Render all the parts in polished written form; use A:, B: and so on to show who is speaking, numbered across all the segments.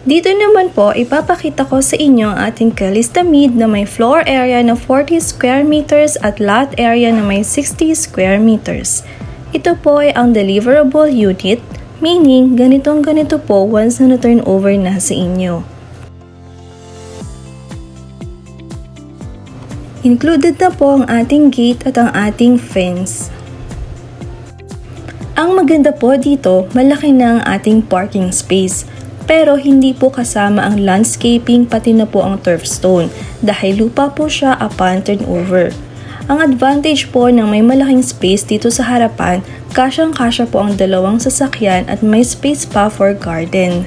A: Dito naman po, ipapakita ko sa inyo ang ating Calista Mid na may floor area na 40 square meters at lot area na may 60 square meters. Ito po ay ang deliverable unit, meaning ganito po once na turn over na sa inyo. Included na po ang ating gate at ang ating fence. Ang maganda po dito, malaki na ang ating parking space. Pero hindi po kasama ang landscaping pati na po ang turf stone dahil lupa po siya upon turnover. Ang advantage po ng may malaking space dito sa harapan, kasyang-kasya po ang dalawang sasakyan at may space pa for garden.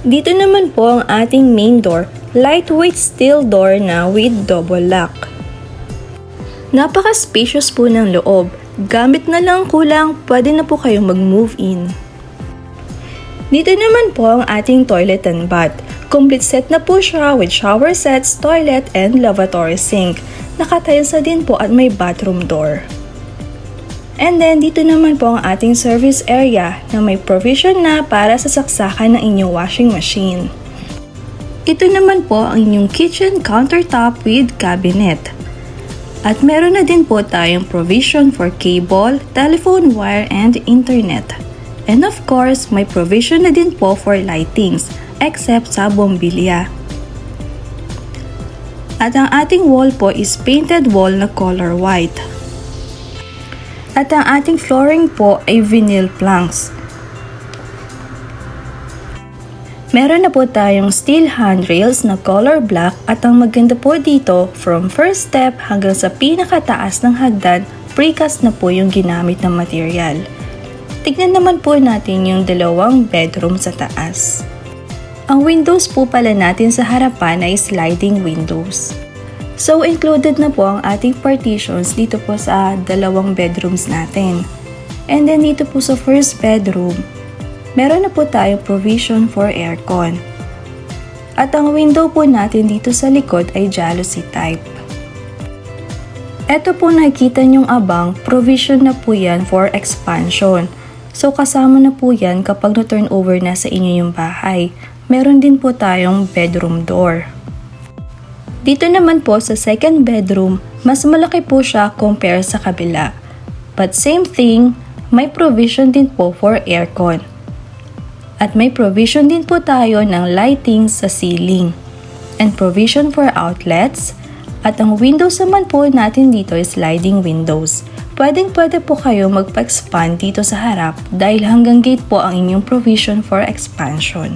A: Dito naman po ang ating main door, lightweight steel door na with double lock. Napaka-spacious po ng loob. Gamit na lang kulang, pwede na po kayong mag-move in. Dito naman po ang ating toilet and bath. Complete set na po siya with shower sets, toilet, and lavatory sink. Nakatiles na din po at may bathroom door. And then dito naman po ang ating service area na may provision na para sa saksakan ng inyong washing machine. Ito naman po ang inyong kitchen countertop with cabinet. At meron na din po tayong provision for cable, telephone wire, and internet. And of course, may provision na din po for lightings, except sa bombilya. At ang ating wall po is painted wall na color white. At ang ating flooring po ay vinyl planks. Meron na po tayong steel handrails na color black at ang maganda po dito, from first step hanggang sa pinakataas ng hagdan, precast na po yung ginamit na material. Tignan naman po natin yung dalawang bedroom sa taas. Ang windows po pala natin sa harapan ay sliding windows. So included na po ang ating partitions dito po sa dalawang bedrooms natin. And then dito po sa first bedroom, meron na po tayong provision for aircon. At ang window po natin dito sa likod ay jalousie type. Ito po nakikita nyong abang, provision na po yan for expansion. So kasama na po yan kapag na-turn over na sa inyo yung bahay. Meron din po tayong bedroom door. Dito naman po sa second bedroom, mas malaki po siya compare sa kabila. But same thing, may provision din po for aircon. At may provision din po tayo ng lighting sa ceiling. And provision for outlets. At ang windows naman po natin dito is sliding windows. Pwede po kayo magpa-expand dito sa harap dahil hanggang gate po ang inyong provision for expansion.